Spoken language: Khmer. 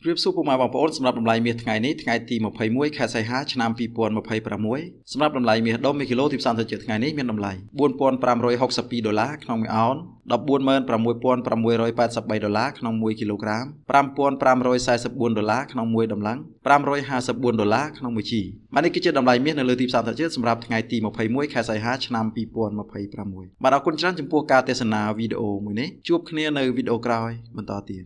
เรียบสู้ปูมาบางปอนสำหรับลำไยเมียថ្ងៃนี้ថ្ងៃទី21ខែសីហាឆ្នាំ2026សម្រាប់លំไยเมียដុំ1គីឡូទីផ្សារទៅថ្ងៃនេះមានតម្លៃ$4,562ក្នុង1អោន$146,683ក្នុង1គីឡូក្រាម$5,544ក្នុង1តម្លឹង$554ក្នុង1ជីបាទនេះគឺជាតម្លៃមាសនៅលើទីផ្សារអន្តរជាតិសម្រាប់ថ្ងៃទី21ខែសីហាឆ្នាំ2026បាទអរគុណច្រើនចំពោះការទស្សនាវីដេអូមួយនេះជួបគ្នានៅវីដេអូក្រោយបន្តទៀត